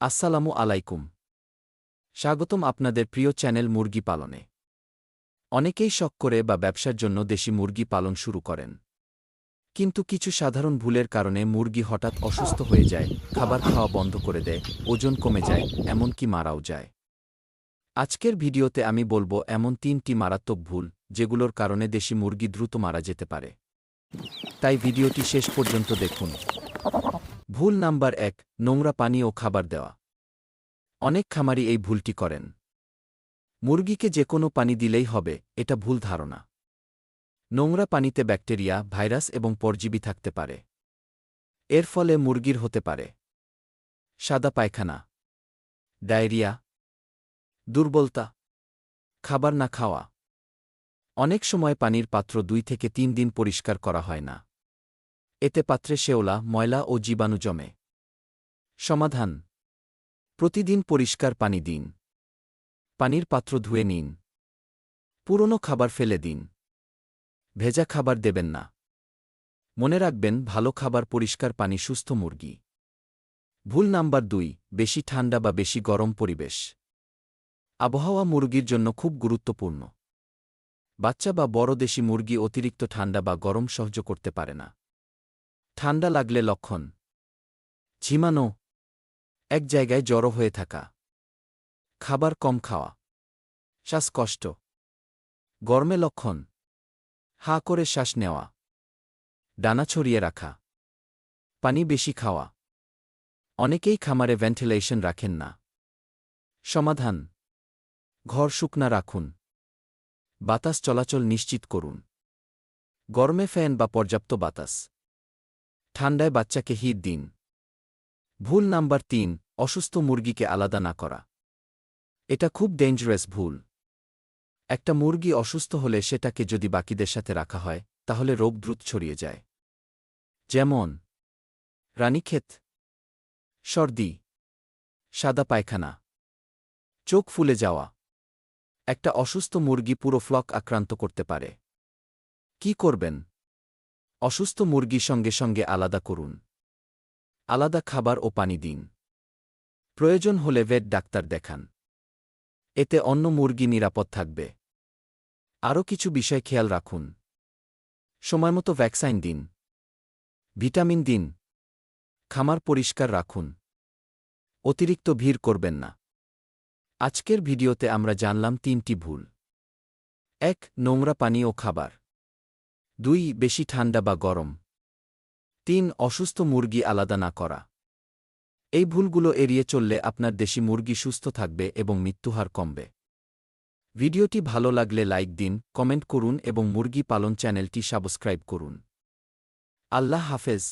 আসসালামু আলাইকুম। স্বাগতম আপনাদের প্রিয় চ্যানেল মুরগি পালনে। অনেকেই শখ করে বা ব্যবসার জন্য দেশি মুরগি পালন শুরু করেন। কিন্তু কিছু সাধারণ ভুলের কারণে মুরগি হঠাৎ অসুস্থ হয়ে যায়, খাবার খাওয়া বন্ধ করে দেয়, ওজন কমে যায়, এমনকি মারাও যায়। আজকের ভিডিওতে আমি বলবো এমন 3টি মারাত্মক ভুল, যেগুলোর কারণে দেশি মুরগি দ্রুত মারা যেতে পারে। তাই ভিডিওটি শেষ পর্যন্ত দেখুন। ভুল নাম্বার 1, নোংরা পানি ও খাবার দেওয়া। অনেক খামারি এই ভুলটি করেন। মুরগিকে যে কোনো পানি দিলেই হবে, এটা ভুল ধারণা। নোংরা পানিতে ব্যাকটেরিয়া, ভাইরাস এবং পরজীবী থাকতে পারে। এর ফলে মুরগির হতে পারে সাদা পায়খানা, ডায়রিয়া, দুর্বলতা, খাবার না খাওয়া। অনেক সময় পানির পাত্র 2 থেকে 3 দিন পরিষ্কার করা হয় না। এতে পাত্রে শেওলা, ময়লা ও জীবাণু জমে। সমাধান: প্রতিদিন পরিষ্কার পানি দিন। পানির পাত্র ধুয়ে নিন। পুরনো খাবার ফেলে দিন। ভেজা খাবার দেবেন না। মনে রাখবেন, ভালো খাবার, পরিষ্কার পানি, সুস্থ মুরগি। ভুল নাম্বার 2, বেশি ঠান্ডা বা বেশি গরম পরিবেশ। আবহাওয়া মুরগির জন্য খুব গুরুত্বপূর্ণ। বাচ্চা বা বড় দেশি মুরগি অতিরিক্ত ঠান্ডা বা গরম সহ্য করতে পারে না। ঠান্ডা লাগলে লক্ষণ: ঝিমানো, এক জায়গায় জড়ো হয়ে থাকা, খাবার কম খাওয়া, শ্বাসকষ্ট। গরমে লক্ষণ: হাঁ করে শ্বাস নেওয়া, ডানা ছড়িয়ে রাখা, পানি বেশি খাওয়া। অনেকেই খামারে ভেন্টিলেশন রাখেন না। সমাধান: ঘর শুকনা রাখুন। বাতাস চলাচল নিশ্চিত করুন। গরমে ফ্যান বা পর্যাপ্ত বাতাস। ঠান্ডায় বাচ্চাকে হিট দিন। ভুল নাম্বার 3, অসুস্থ মুরগিকে আলাদা না করা। এটা খুব ডেঞ্জারাস ভুল। একটা মুরগি অসুস্থ হলে সেটাকে যদি বাকিদের সাথে রাখা হয়, তাহলে রোগ দ্রুত ছড়িয়ে যায়। যেমন রানীক্ষেত, সর্দি, সাদা পায়খানা, চোখ ফুলে যাওয়া। একটা অসুস্থ মুরগি পুরো ফ্লক আক্রান্ত করতে পারে। কি করবেন? অসুস্থ মুরগি সঙ্গে সঙ্গে আলাদা করুন। আলাদা খাবার ও পানি দিন। প্রয়োজন হলে ভেট ডাক্তার দেখান। এতে অন্য মুরগি নিরাপদ থাকবে। আরও কিছু বিষয় খেয়াল রাখুন। সময়মতো ভ্যাকসিন দিন। ভিটামিন দিন। খামার পরিষ্কার রাখুন। অতিরিক্ত ভিড় করবেন না। আজকের ভিডিওতে আমরা জানলাম 3টি ভুল: 1, নোংরা পানি ও খাবার; 2, বেশি ঠান্ডা বা গরম; 3, অসুস্থ মুরগি আলাদা না করা। এই ভুলগুলো এড়িয়ে চললে আপনার দেশি মুরগি সুস্থ থাকবে এবং মৃত্যুহার কমবে। ভিডিওটি ভালো লাগলে লাইক দিন, কমেন্ট করুন এবং মুরগি পালন চ্যানেলটি সাবস্ক্রাইব করুন। আল্লাহ হাফেজ।